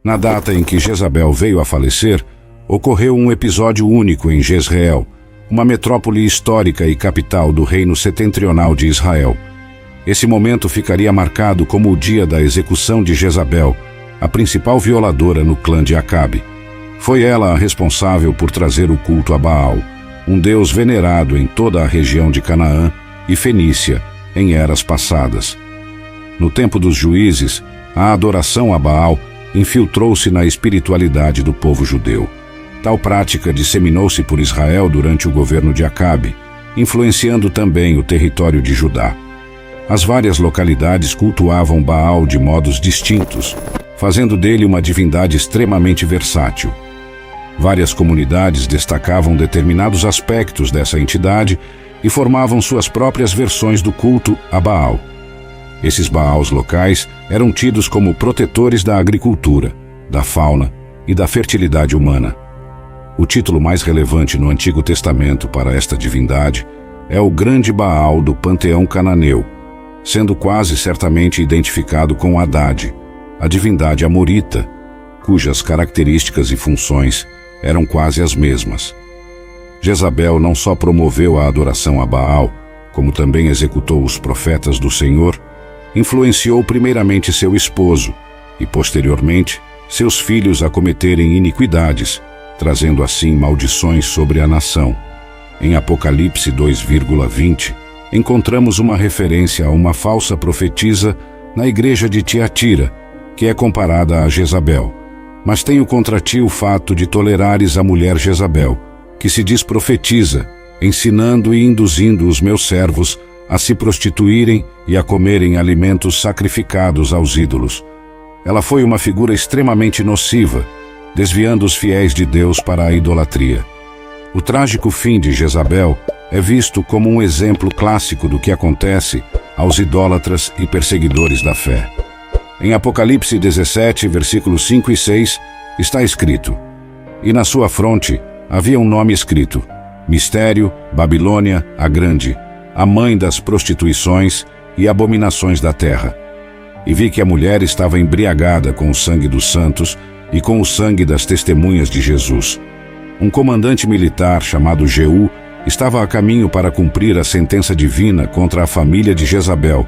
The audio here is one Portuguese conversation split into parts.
Na data em que Jezabel veio a falecer, ocorreu um episódio único em Jezreel, uma metrópole histórica e capital do reino setentrional de Israel. Esse momento ficaria marcado como o dia da execução de Jezabel, a principal violadora no clã de Acabe. Foi ela a responsável por trazer o culto a Baal, um deus venerado em toda a região de Canaã e Fenícia, em eras passadas. No tempo dos juízes, a adoração a Baal infiltrou-se na espiritualidade do povo judeu. Tal prática disseminou-se por Israel durante o governo de Acabe, influenciando também o território de Judá. As várias localidades cultuavam Baal de modos distintos, fazendo dele uma divindade extremamente versátil. Várias comunidades destacavam determinados aspectos dessa entidade e formavam suas próprias versões do culto a Baal. Esses Baals locais eram tidos como protetores da agricultura, da fauna e da fertilidade humana. O título mais relevante no Antigo Testamento para esta divindade é o Grande Baal do panteão cananeu, sendo quase certamente identificado com Haddad, a divindade amorita, cujas características e funções eram quase as mesmas. Jezabel não só promoveu a adoração a Baal, como também executou os profetas do Senhor, influenciou primeiramente seu esposo e, posteriormente, seus filhos a cometerem iniquidades, trazendo assim maldições sobre a nação. Em Apocalipse 2,20, encontramos uma referência a uma falsa profetisa na igreja de Tiatira, que é comparada a Jezabel. Mas tenho contra ti o fato de tolerares a mulher Jezabel, que se diz profetiza, ensinando e induzindo os meus servos a se prostituírem e a comerem alimentos sacrificados aos ídolos. Ela foi uma figura extremamente nociva, desviando os fiéis de Deus para a idolatria. O trágico fim de Jezabel é visto como um exemplo clássico do que acontece aos idólatras e perseguidores da fé. Em Apocalipse 17, versículos 5 e 6, está escrito: E na sua fronte havia um nome escrito: Mistério, Babilônia, a Grande, a mãe das prostituições e abominações da terra. E vi que a mulher estava embriagada com o sangue dos santos e com o sangue das testemunhas de Jesus. Um comandante militar chamado Jeú estava a caminho para cumprir a sentença divina contra a família de Jezabel.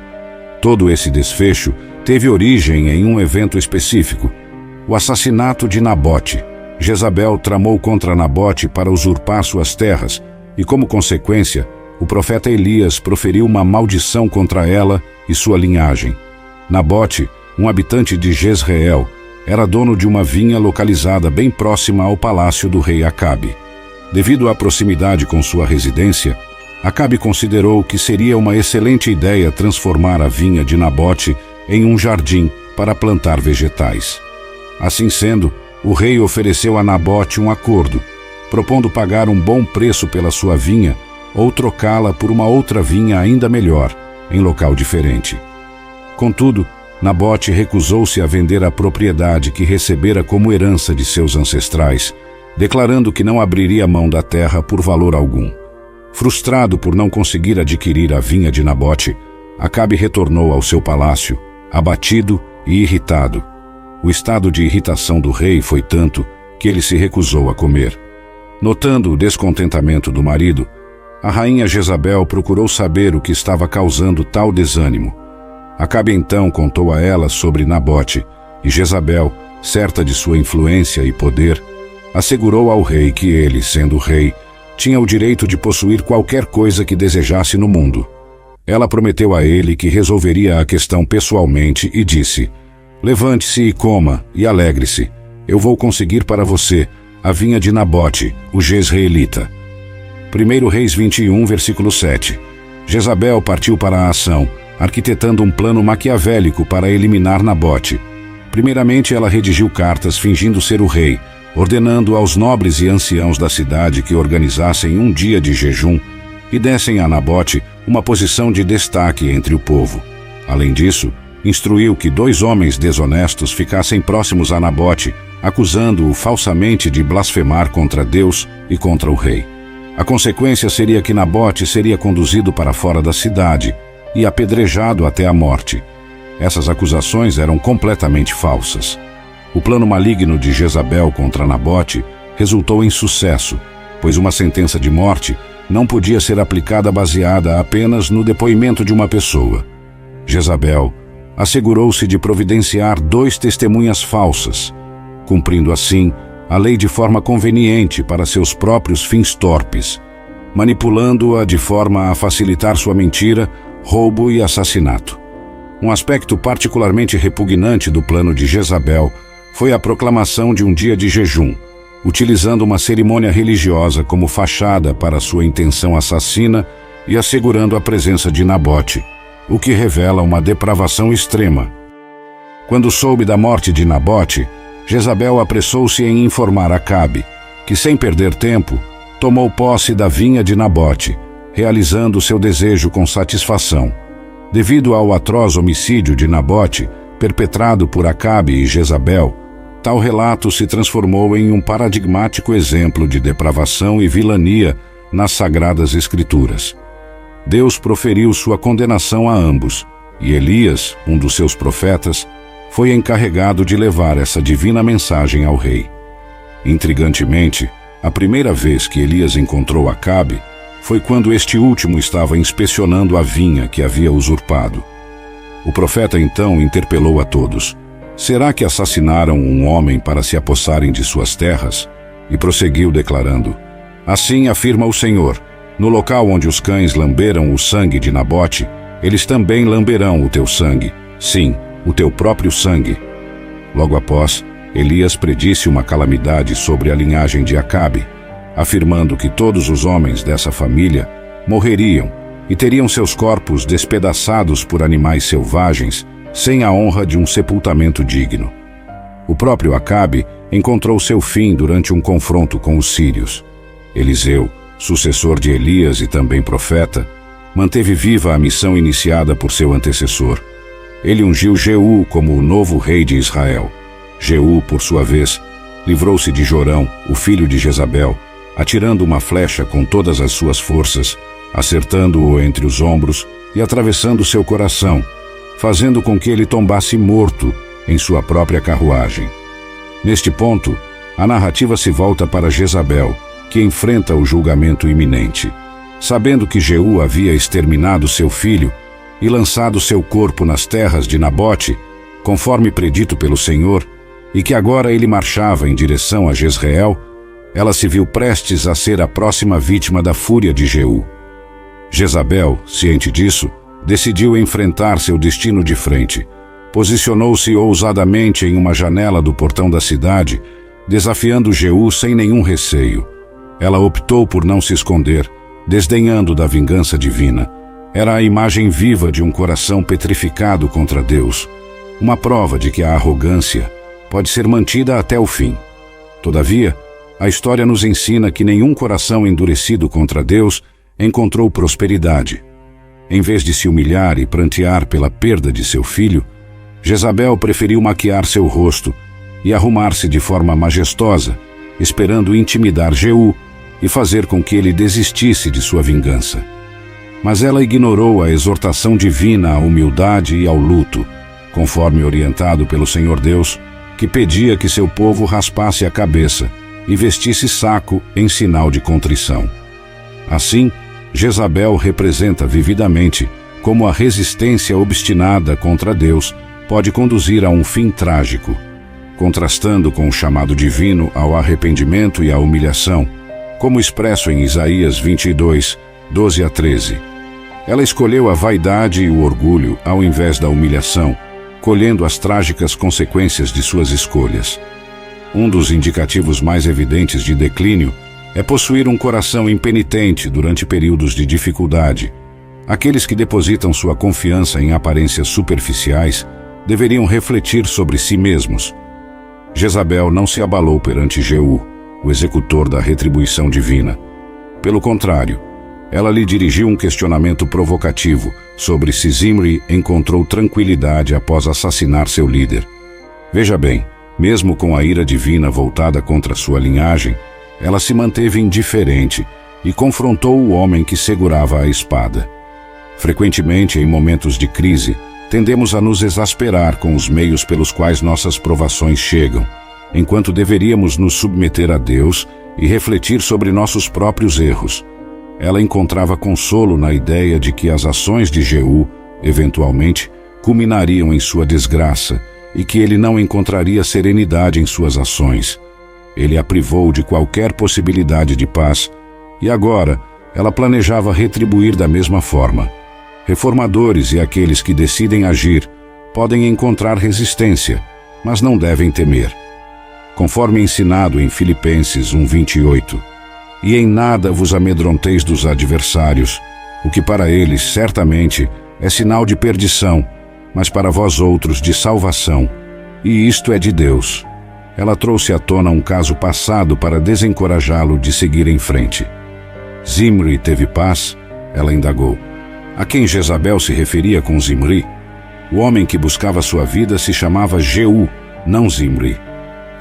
Todo esse desfecho teve origem em um evento específico: o assassinato de Nabote. Jezabel tramou contra Nabote para usurpar suas terras e, como consequência, o profeta Elias proferiu uma maldição contra ela e sua linhagem. Nabote, um habitante de Jezreel, era dono de uma vinha localizada bem próxima ao palácio do rei Acabe. Devido à proximidade com sua residência, Acabe considerou que seria uma excelente ideia transformar a vinha de Nabote em um jardim para plantar vegetais. Assim sendo, o rei ofereceu a Nabote um acordo, propondo pagar um bom preço pela sua vinha ou trocá-la por uma outra vinha ainda melhor, em local diferente. Contudo, Nabote recusou-se a vender a propriedade que recebera como herança de seus ancestrais, declarando que não abriria mão da terra por valor algum. Frustrado por não conseguir adquirir a vinha de Nabote, Acabe retornou ao seu palácio, abatido e irritado. O estado de irritação do rei foi tanto que ele se recusou a comer. Notando o descontentamento do marido, a rainha Jezabel procurou saber o que estava causando tal desânimo. Acabe então contou a ela sobre Nabote, e Jezabel, certa de sua influência e poder, assegurou ao rei que ele, sendo rei, tinha o direito de possuir qualquer coisa que desejasse no mundo. Ela prometeu a ele que resolveria a questão pessoalmente e disse: Levante-se e coma, e alegre-se. Eu vou conseguir para você a vinha de Nabote, o jezreelita. 1 Reis 21, versículo 7. Jezabel partiu para a ação, arquitetando um plano maquiavélico para eliminar Nabote. Primeiramente, ela redigiu cartas fingindo ser o rei, ordenando aos nobres e anciãos da cidade que organizassem um dia de jejum e dessem a Nabote uma posição de destaque entre o povo. Além disso, instruiu que 2 homens desonestos ficassem próximos a Nabote, acusando-o falsamente de blasfemar contra Deus e contra o rei. A consequência seria que Nabote seria conduzido para fora da cidade e apedrejado até a morte. Essas acusações eram completamente falsas. O plano maligno de Jezabel contra Nabote resultou em sucesso, pois uma sentença de morte não podia ser aplicada baseada apenas no depoimento de uma pessoa. Jezabel assegurou-se de providenciar 2 testemunhas falsas, cumprindo assim a lei de forma conveniente para seus próprios fins torpes, manipulando-a de forma a facilitar sua mentira, roubo e assassinato. Um aspecto particularmente repugnante do plano de Jezabel foi a proclamação de um dia de jejum, utilizando uma cerimônia religiosa como fachada para sua intenção assassina e assegurando a presença de Nabote, o que revela uma depravação extrema. Quando soube da morte de Nabote, Jezabel apressou-se em informar Acabe, que sem perder tempo, tomou posse da vinha de Nabote, realizando seu desejo com satisfação. Devido ao atroz homicídio de Nabote, perpetrado por Acabe e Jezabel, tal relato se transformou em um paradigmático exemplo de depravação e vilania nas Sagradas Escrituras. Deus proferiu sua condenação a ambos, e Elias, um dos seus profetas, foi encarregado de levar essa divina mensagem ao rei. Intrigantemente, a primeira vez que Elias encontrou Acabe foi quando este último estava inspecionando a vinha que havia usurpado. O profeta então interpelou a todos: será que assassinaram um homem para se apossarem de suas terras? E prosseguiu declarando: assim afirma o Senhor, no local onde os cães lamberam o sangue de Nabote, eles também lamberão o teu sangue, sim, o teu próprio sangue. Logo após, Elias predisse uma calamidade sobre a linhagem de Acabe, afirmando que todos os homens dessa família morreriam e teriam seus corpos despedaçados por animais selvagens, sem a honra de um sepultamento digno. O próprio Acabe encontrou seu fim durante um confronto com os sírios. Eliseu, sucessor de Elias e também profeta, manteve viva a missão iniciada por seu antecessor. Ele ungiu Jeú como o novo rei de Israel. Jeú, por sua vez, livrou-se de Jorão, o filho de Jezabel, atirando uma flecha com todas as suas forças, acertando-o entre os ombros e atravessando seu coração, fazendo com que ele tombasse morto em sua própria carruagem. Neste ponto, a narrativa se volta para Jezabel, que enfrenta o julgamento iminente. Sabendo que Jeú havia exterminado seu filho e lançado seu corpo nas terras de Nabote, conforme predito pelo Senhor, e que agora ele marchava em direção a Jezreel, ela se viu prestes a ser a próxima vítima da fúria de Jeú. Jezabel, ciente disso, decidiu enfrentar seu destino de frente. Posicionou-se ousadamente em uma janela do portão da cidade, desafiando Jeú sem nenhum receio. Ela optou por não se esconder, desdenhando da vingança divina. Era a imagem viva de um coração petrificado contra Deus, uma prova de que a arrogância pode ser mantida até o fim. Todavia, a história nos ensina que nenhum coração endurecido contra Deus encontrou prosperidade. Em vez de se humilhar e prantear pela perda de seu filho, Jezabel preferiu maquiar seu rosto e arrumar-se de forma majestosa, esperando intimidar Jeú e fazer com que ele desistisse de sua vingança. Mas ela ignorou a exortação divina à humildade e ao luto, conforme orientado pelo Senhor Deus, que pedia que seu povo raspasse a cabeça e vestisse saco em sinal de contrição. Assim, Jezabel representa vividamente como a resistência obstinada contra Deus pode conduzir a um fim trágico, contrastando com o chamado divino ao arrependimento e à humilhação, como expresso em Isaías 22, 12 a 13. Ela escolheu a vaidade e o orgulho ao invés da humilhação, colhendo as trágicas consequências de suas escolhas. Um dos indicativos mais evidentes de declínio é possuir um coração impenitente durante períodos de dificuldade. Aqueles que depositam sua confiança em aparências superficiais deveriam refletir sobre si mesmos. Jezabel não se abalou perante Jeú, o executor da retribuição divina. Pelo contrário, ela lhe dirigiu um questionamento provocativo sobre se Zimri encontrou tranquilidade após assassinar seu líder. Veja bem, mesmo com a ira divina voltada contra sua linhagem, ela se manteve indiferente e confrontou o homem que segurava a espada. Frequentemente, em momentos de crise, tendemos a nos exasperar com os meios pelos quais nossas provações chegam, enquanto deveríamos nos submeter a Deus e refletir sobre nossos próprios erros. Ela encontrava consolo na ideia de que as ações de Jeú, eventualmente, culminariam em sua desgraça e que ele não encontraria serenidade em suas ações. Ele a privou de qualquer possibilidade de paz e agora ela planejava retribuir da mesma forma. Reformadores e aqueles que decidem agir podem encontrar resistência, mas não devem temer. Conforme ensinado em Filipenses 1:28, e em nada vos amedronteis dos adversários, o que para eles certamente é sinal de perdição, mas para vós outros de salvação, e isto é de Deus. Ela trouxe à tona um caso passado para desencorajá-lo de seguir em frente. Zimri teve paz? Ela indagou. A quem Jezabel se referia com Zimri? O homem que buscava sua vida se chamava Jeú, não Zimri.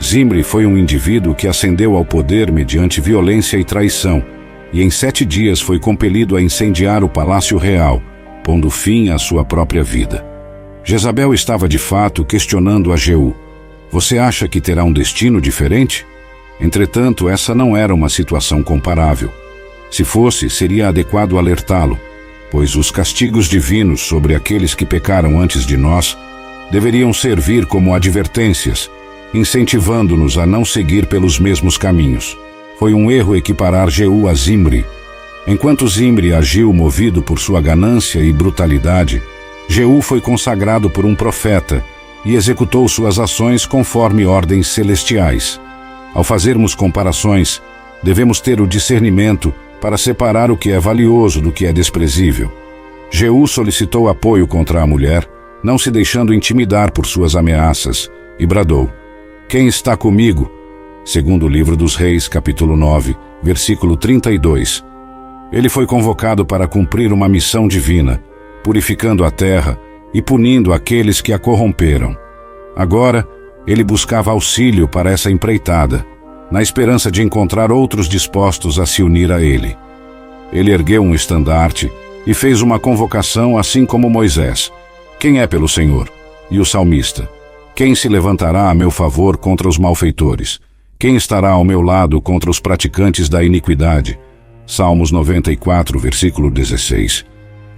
Zimri foi um indivíduo que ascendeu ao poder mediante violência e traição, e em 7 dias foi compelido a incendiar o palácio real, pondo fim à sua própria vida. Jezabel estava de fato questionando a Jeú. Você acha que terá um destino diferente? Entretanto, essa não era uma situação comparável. Se fosse, seria adequado alertá-lo, pois os castigos divinos sobre aqueles que pecaram antes de nós deveriam servir como advertências, incentivando-nos a não seguir pelos mesmos caminhos. Foi um erro equiparar Jeú a Zimri. Enquanto Zimri agiu movido por sua ganância e brutalidade, Jeú foi consagrado por um profeta e executou suas ações conforme ordens celestiais. Ao fazermos comparações, devemos ter o discernimento para separar o que é valioso do que é desprezível. Jeú solicitou apoio contra a mulher, não se deixando intimidar por suas ameaças, e bradou: Quem está comigo? Segundo o livro dos Reis, capítulo 9, versículo 32. Ele foi convocado para cumprir uma missão divina, purificando a terra e punindo aqueles que a corromperam. Agora, ele buscava auxílio para essa empreitada, na esperança de encontrar outros dispostos a se unir a ele. Ele ergueu um estandarte e fez uma convocação assim como Moisés: Quem é pelo Senhor? E o salmista: Quem se levantará a meu favor contra os malfeitores? Quem estará ao meu lado contra os praticantes da iniquidade? Salmos 94, versículo 16.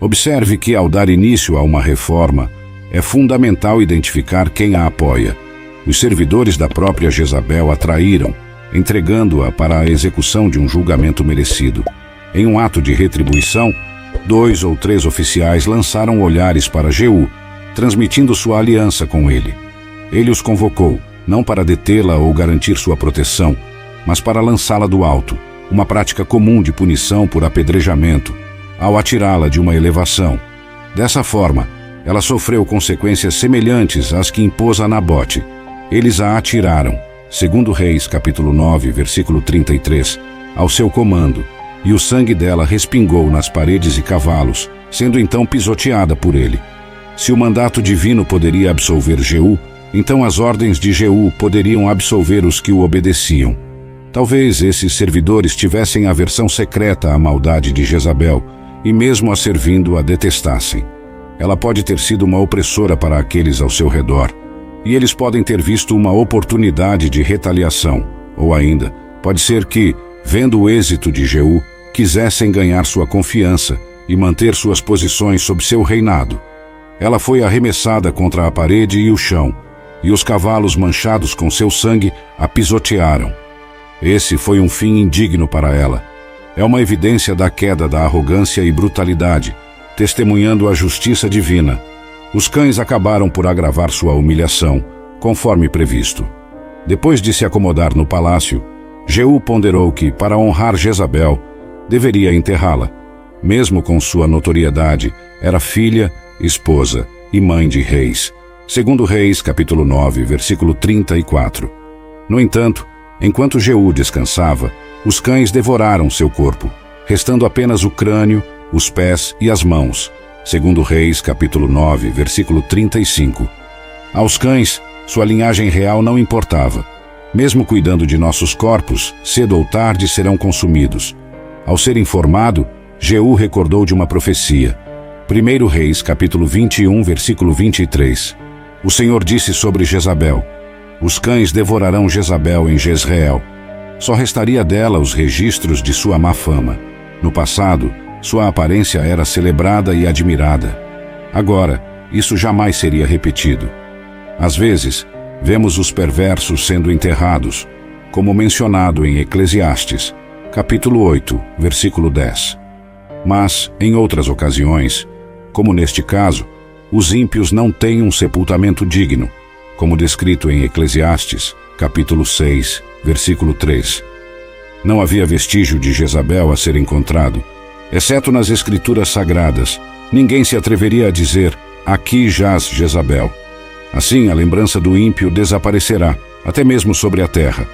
Observe que, ao dar início a uma reforma, é fundamental identificar quem a apoia. Os servidores da própria Jezabel a traíram, entregando-a para a execução de um julgamento merecido. Em um ato de retribuição, 2 ou 3 oficiais lançaram olhares para Jeú, transmitindo sua aliança com ele. Ele os convocou, não para detê-la ou garantir sua proteção, mas para lançá-la do alto, uma prática comum de punição por apedrejamento, ao atirá-la de uma elevação. Dessa forma, ela sofreu consequências semelhantes às que impôs a Nabote. Eles a atiraram, segundo Reis, capítulo 9, versículo 33, ao seu comando, e o sangue dela respingou nas paredes e cavalos, sendo então pisoteada por ele. Se o mandato divino poderia absolver Jeú, então as ordens de Jeú poderiam absolver os que o obedeciam. Talvez esses servidores tivessem aversão secreta à maldade de Jezabel, e mesmo a servindo a detestassem. Ela pode ter sido uma opressora para aqueles ao seu redor, e eles podem ter visto uma oportunidade de retaliação, ou ainda, pode ser que, vendo o êxito de Jeú, quisessem ganhar sua confiança e manter suas posições sob seu reinado. Ela foi arremessada contra a parede e o chão, e os cavalos manchados com seu sangue a pisotearam. Esse foi um fim indigno para ela. É uma evidência da queda da arrogância e brutalidade, testemunhando a justiça divina. Os cães acabaram por agravar sua humilhação, conforme previsto. Depois de se acomodar no palácio, Jeú ponderou que, para honrar Jezabel, deveria enterrá-la. Mesmo com sua notoriedade, era filha, esposa e mãe de reis. Segundo Reis, capítulo 9, versículo 34. No entanto, enquanto Jeú descansava, os cães devoraram seu corpo, restando apenas o crânio, os pés e as mãos. Segundo Reis, capítulo 9, versículo 35. Aos cães, sua linhagem real não importava. Mesmo cuidando de nossos corpos, cedo ou tarde serão consumidos. Ao ser informado, Jeú recordou de uma profecia: 1 Reis, capítulo 21, versículo 23. O Senhor disse sobre Jezabel: os cães devorarão Jezabel em Jezreel. Só restaria dela os registros de sua má fama. No passado, sua aparência era celebrada e admirada. Agora, isso jamais seria repetido. Às vezes, vemos os perversos sendo enterrados, como mencionado em Eclesiastes, capítulo 8, versículo 10. Mas, em outras ocasiões, como neste caso, os ímpios não têm um sepultamento digno, como descrito em Eclesiastes, capítulo 6, versículo 3. Não havia vestígio de Jezabel a ser encontrado, exceto nas Escrituras Sagradas. Ninguém se atreveria a dizer: aqui jaz Jezabel. Assim, a lembrança do ímpio desaparecerá, até mesmo sobre a terra,